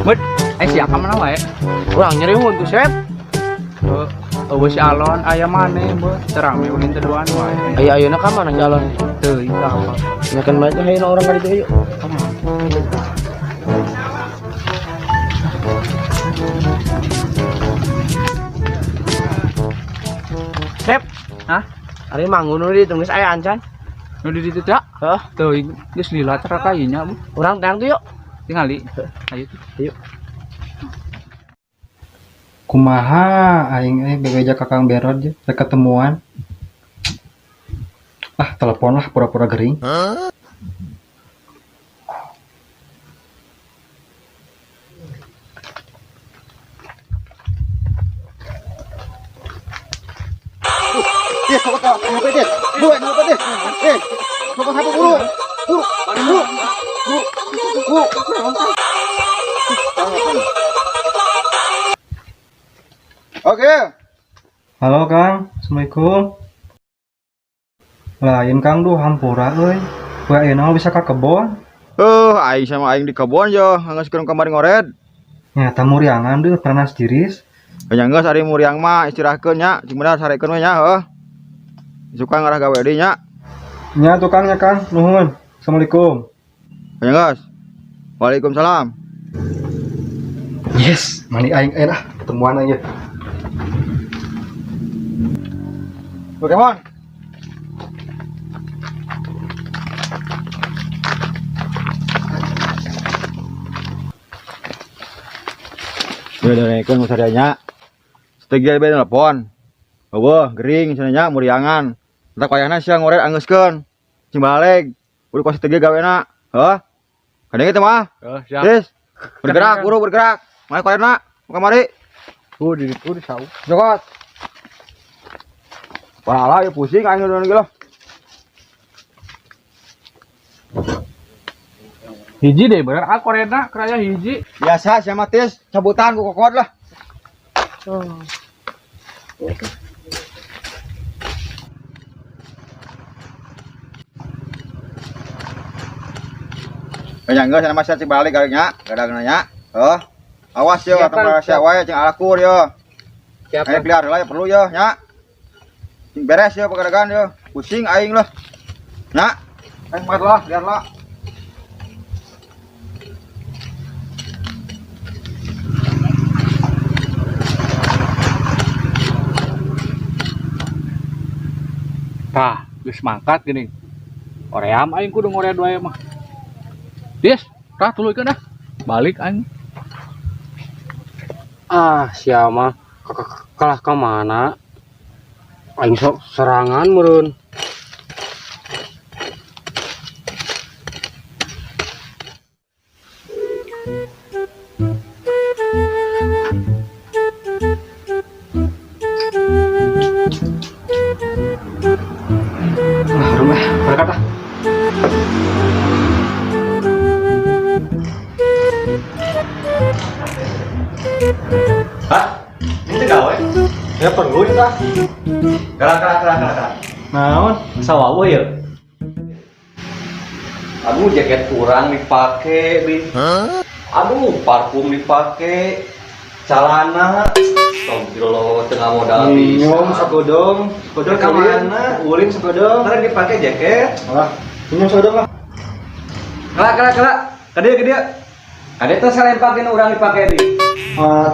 Bet, siapa mana wae? Urang nyeriun tuh, Sep. Si Alon aya maneh bet, terame ulin teduan wae. Ayeuna ka mana jalan? Teu eta apa? Nyakan baca hayna orang ka ditu yuk. Sep, Hah? ari mangun nu ditu geus aya ancan. Nu di ditu teh? Heuh, Teu geus lila cara kayunya bu. urang tang tuh yuk. Tingali. Ayo tuh. Ayo. Kumaha aing bebeja kakang berod je rek ketemuan. Ah, telepon lah pura-pura gering. Yes, apa kau? Apa dia? Dua, apa dia? Apa apa buru? Buru. Oke. Halo Kang, Assalamualaikum. Lain Kang duh hampura euy. Wa enaal bisa ka kebon. Aing sama aing di kebun jo, geus keur kamari ngored. Nyata muriangan deuh panas tiris. Nya geus ari muriang mah istirahatkeun nya, cing bener sarekeun we nya heuh. Suka ngarah gawe deui nya. Nya tukangnya Kang, nuhun. Assalamualaikum. Nya geus. Waalaikumsalam. Yes, mani aing enak ketemuan aja. Pokemon. Kan masarianya. Setegi bae telepon. Eueuh, gering cenanya muriangan. Entak wayahna sia ngoret anggeuskeun. Cing balik. Udah ku setegi gawena. Heuh. Kadang teh mah. Siap. Yes. Bergerak, buru bergerak. Mari kolerna, kamari. Di ditu di sauh. Jokot. Pala ya pusing aing udah gila. Hiji deh bener korena keraya hiji. Biasa sia mah tis cabutan ku kokot lah. Penyangga sana masih cek balik kalinya, gadang nanya. Awas yo, atau rahasia wae cing alakur yo. Siap. Ayo pelihara lah ya perlu yo, nya. Cing beres yo pegadagan yo. Pusing aing lah. Nya. Aing mat lah, lihat lah. Tah, geus mangkat gini. Oream aing kudu ngoread wae mah. Yes, tah tuluykeun dah. Balik aing. Ah, sia mah kalah ka mana? Aing sok serangan meureun. Rumah berkat ah. Hah? Ini gawe? Ya perlu tah. Gerak. Naon? Sawawu ya. Aduh, jaket kurang dipake, Bi. Aduh, parfum dipake, celana. Astagfirullah, tengah modal Minum bisa. sagodong Ka mana? ulin sagodong. Ntar dipake jaket. Alah, minum sagodong lah. Kelak. Ke dia. Ada tuh selempakin orang dipake, Bi.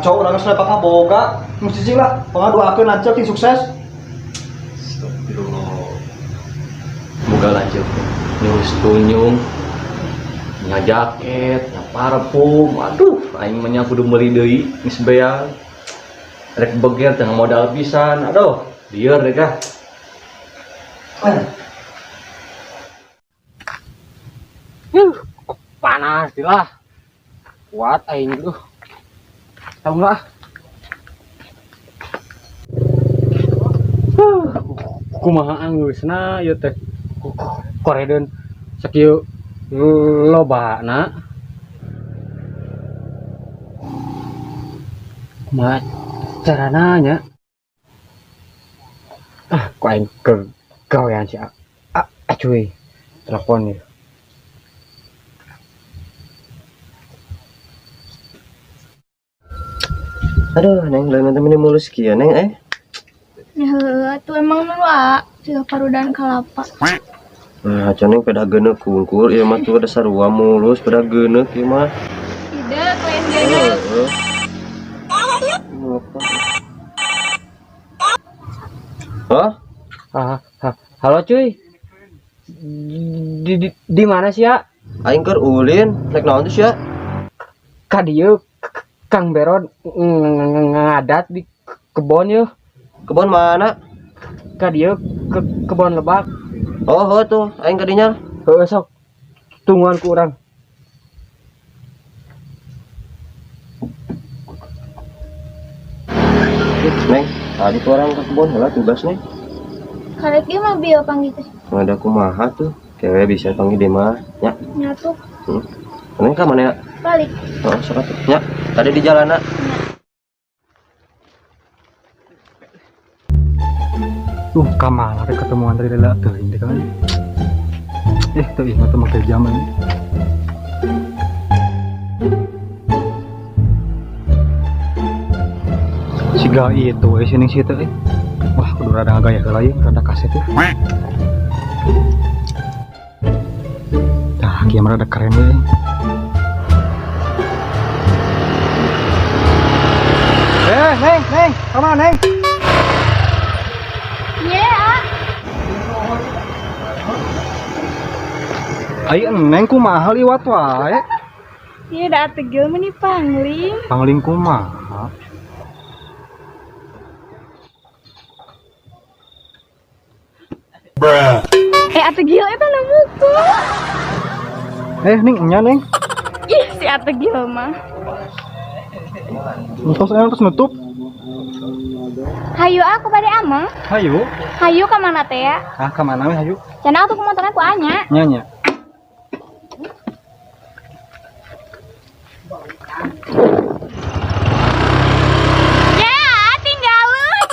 Cowok orang sudah papa boga, mesti sih lah. Pengaduakeun lancar ting sukses. Astagfirullah. Moga lanjut. Nyurus tunyung. Nya jaket, nya parfum. Aduh, aing mah nya kudu meuli deui geus beal. Rek beger tengah modal pisan. Aduh, lieur deh kah. Panas lah. Kuat aing tuh. Tahu nggak? Kumaha anggeusna ieu teh. Koredeun sakieu lobana. Kumaha carana nya? Ku aing ke gawean si cuy. Telepon ya. Aduh, Neng, lain temenin mulus kieu, Neng, Ya, tuh emang dulu sudah parudan kelapa. Nah, Neng pada geuneuh kungkur, ieu mah tuh ada sarua mulus pada geuneuh ieu mah. Tidak, kalian jajan. Hah? Halo cuy, di mana sih ya? Aing keur ulin, naik naon tuh sia? Kadieu Kang Beron ngadat di kebon ya. Kebon mana? Kadieu kebon lebak. Oh, tuh, aing kadinya. Heuh sok. Tungguan ku urang. Neng, tadi tuh orang ke kebon heula tugas, Neng. Karek dia mah bio panggil teh. Ada kumaha tuh, kewe bisa panggil dia mah, nya. Nyatu Neng ka mana ya? balik. Oh, sok atuh, nya. Tadi di jalan, Kamana teh ketemuan tadi lala teuing teh kan. Teu ingat mah ke zaman. Siga itu sini situ wah kudu rada ngagaya heula ieu rada kaset tuh. Tah kieu mah rada keren we. Neng, kemana Neng? Iya, Ayo Neng kumaha liwat wae. Iya dah tegel mah nih pangling. Pangling kumaha? Ategil itu nemuku. Neng, enya Neng. Ih, si Ategil mah. Terus terus nutup. Hayu aku pada amang. Hayu. Hayu ke mana teh ya? Kemana we hayu? Cenah tuh motornya ku anya. Nya. Ya, tinggalin.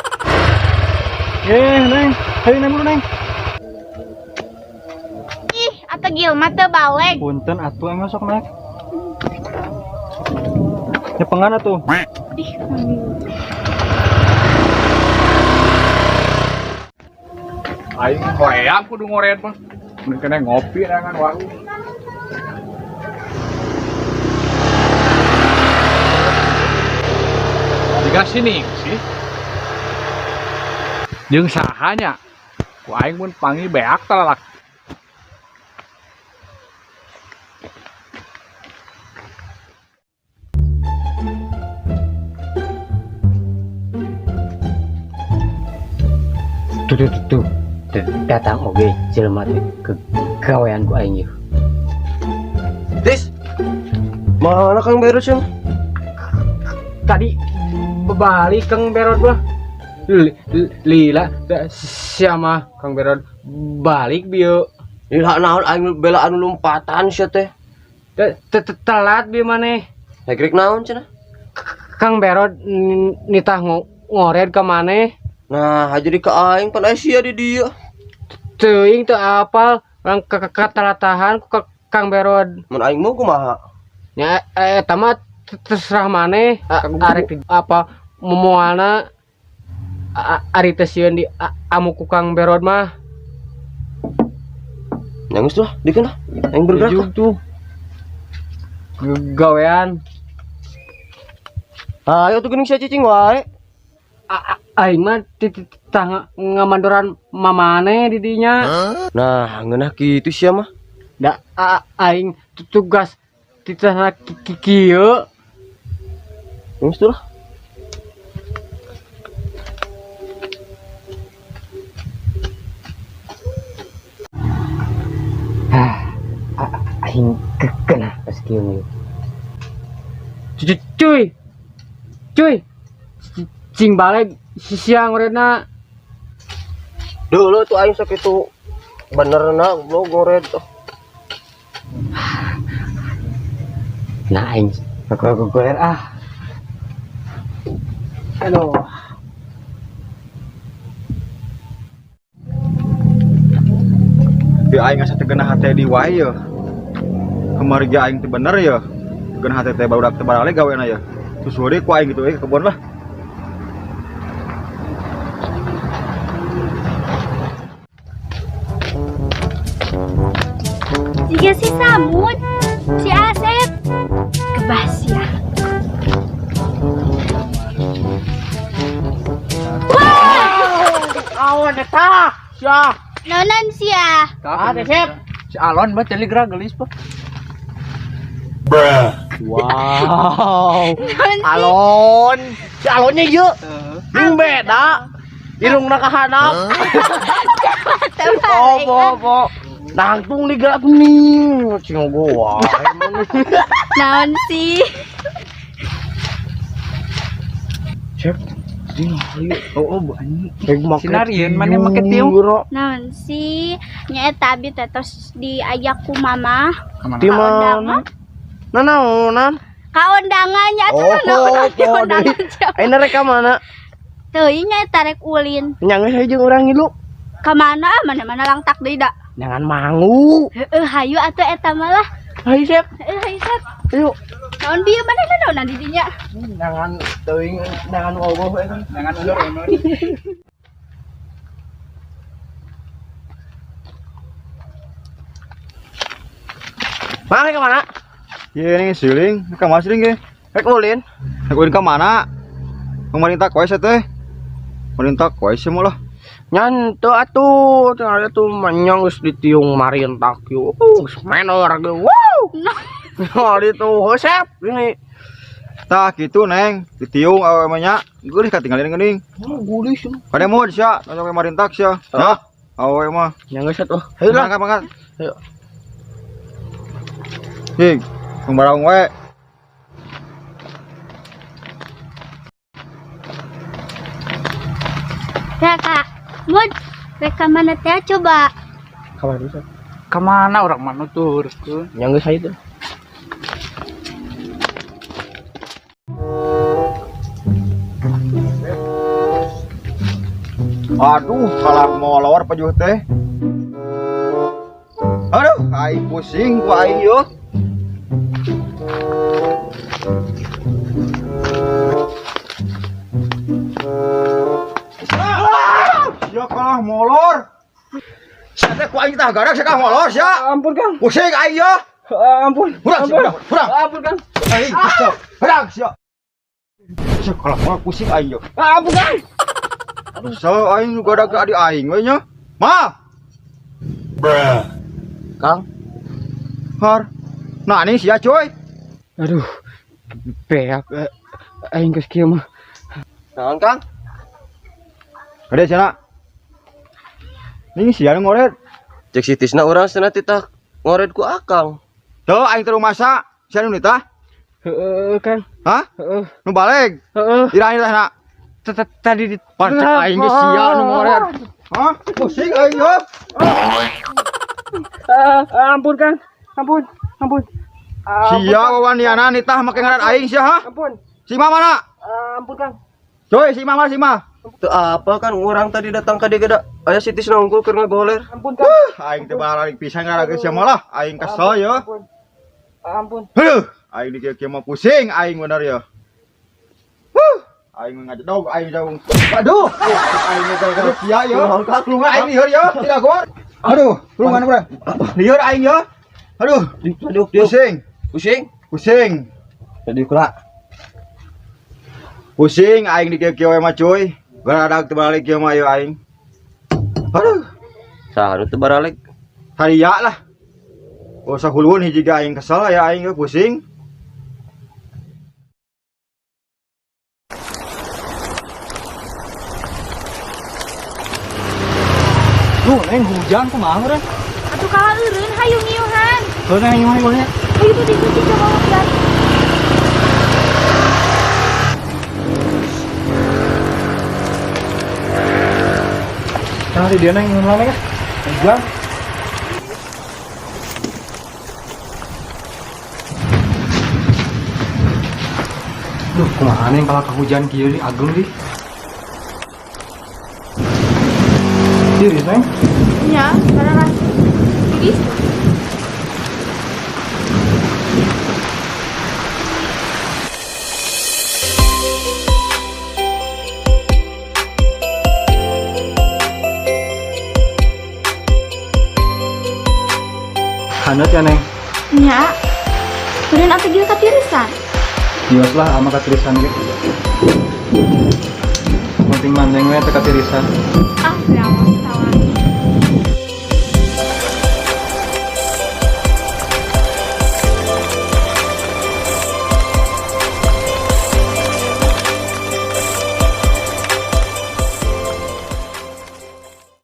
Neng. Hayu Neng dulu Neng. Ih, Ategil mah teu balik. Punten atuh engga sok naik. Nyepengan atuh. Ih, Aing hoream kudu ngorean mah. Mun kena ngopi dengan warung. Jika sini sih. Jeung sahanya. Ku aing mun panggil beak talak. Tuh. Datang oge jelema teh ke gawean ku aing ieu. Dis. Mana Kang Beron sih? Tadi balik Kang Beron mah. Lila siapa Kang Beron balik bieu. Lila naon aing bela anu lompatan sia teh. Telat bieu maneh. Hegrek naon cenah? Kang Beron nitah ngored ka maneh. Nah, jadi ke aing pan sia di dia. Teuing teu apal orang katalatahan ku Kang Beron. Mun aing mau kumaha? Nya eta mah terserah maneh. Arek apa momoalna ari teh sieun di amu ku Kang Beron mah. Yang geus lah, dikeun lah. Aing bergerak. Juk tuh. Gawean. Ayo tuh geuning sia cicing wae. Aing mah titah ngamandoran mamane di dinya. Nah, ngeunah kitu sia mah. Da aing tugas titah kieu. Geus tuh lah. Aing kena pas kieu. Cuy. Cing balik siang urena. Dulu tuh aing sakitu benerna lo ngored tuh. Nah aing goler Aduh. Bi aing asa teu geunah hate di wae ya. Kemarin aing teu bener ya. Geunah hate teh barudak teu barale gaweana ya. Susuri ku aing gitu we ke kebon lah. Ya si Samud, si Asep, kebas ya. Awan eta. Sia. Nonan sia. Ada Sep. Si Alon mah teli gelis pak. Wow. Alon. Si Alonnya ieu. Jeung beda. Irungna kahandap. Po. Nangtung di gerak kuning. Cing gua. Naon sih? Cek. Oh banyak. Sinarian mana make tiung? Naon sih? Nyaeta abi tetos diajak ku mama. Di mana? Nanaonan? Kaundangannya Oh, ayeuna rek ka mana? Teuing nyaeta rek ulin. Nyanggeus hayu jeung urang ngilu. Ka mana? Mana lang tak deui da. Jangan mangu. Hayu atuh eta mah lah. Hayu Sep. Hayu Sep. Ayo. Naon bieu mana naon di dinya? Jangan teuing jangan ogoh we kan. Jangan ulur. Mana ke mana? Iya ini siling, ka mas siling ge. Rek ulin. Rek ulin ka mana? Pemerintah koe teh. Pemerintah koe semua lah. Nyanto atuh, tinggal tuh manyang geus ditiung marintak yuk. Geus menor ge. Wow. Oh, itu Sep. Ini Tah kitu neng, ditiung awe mah nya. Geulih katinggalin geuning. gulis. Kade mod sia, sampai marintak sia. Nah, awe mah. Yang geus atuh. Hayu lah. Mangkat. Ayo. Hing, barang we. Ya kak, Mud, reka mana teh coba? Kabar bisa. Kemana orang mana tuh tuh? Yang geus hayu tuh. Aduh, kalah molor pajuh teh. Aduh, aing pusing ku aing yo. Ya kalah molor. Saya ku aing tah garak sakah molor sia. Ampun Kang. Pusing aing yo. Ampun. Urang sia, urang. Ampun Kang. Aing sia, urang sia. Sia kalah molor pusing aing yo. Ampun Kang. Aduh, so aing juga ada ke adik aing we nya. Ma. Kang. Har. Nah, ini sia coy. Aduh. Beak aing geus kieu mah. Naon Kang? Ada sia. Ini sia ngoret. Cek sitisna urang cenah titah ngored ku akang. Tuh aing teu masak. Sia nu tah? Heeh Kang. Hah? Heeh. Nu balik. Heeh. Irain tah na. Tadi di Pancek aing ge sia nu ngoret. Hah? Pusing aing yo. Ampun Kang. Ampun. Sia wawaniana nitah make ngaran aing sia ha? Ampun. Si mama mana? Ampun Kang. Coy, si mama si mah. Teu apa kan urang tadi datang ka dieu da aya sitisna unggul keur ngagoler. Ampun Kang. Aing teu balik pisan ngarageun sia mah lah. Aing kesel yo. Ampun. Heuh, aing dikieu mah pusing aing bener ya. Aing ngajedog aing jauh. Waduh, aing gara-gara sia yo. Kulungan aing lieur yo, tidak kuat. Aduh, kulungan urang. Lieur aing yo. Aduh, pusing. Pusing. Jadi kula Pusing aing dikieu mah cuy. Garadag teu balik kieu mah yo aing. Aduh, saha teu baralek. haria lah. Usah huluan hiji ge aing kesel ya aing ge pusing. Duh, neng hujan kumaha urang? Atuh kalah eureun hayu ngiuhan. Tuh neng ayo nya. Hayu tuh dicuci coba lihat. Nah, di dia neng ngomong ya. Hujan. Duh, kumaha neng kalau kehujan kieu di Agung di. Diri neng. Ya, karena ini Hanet ya, Neng. Nya. Kemudian apa dia katirisan? Dios lah ama katirisan gitu. Penting mandeng we teh katirisan. Ah, ya.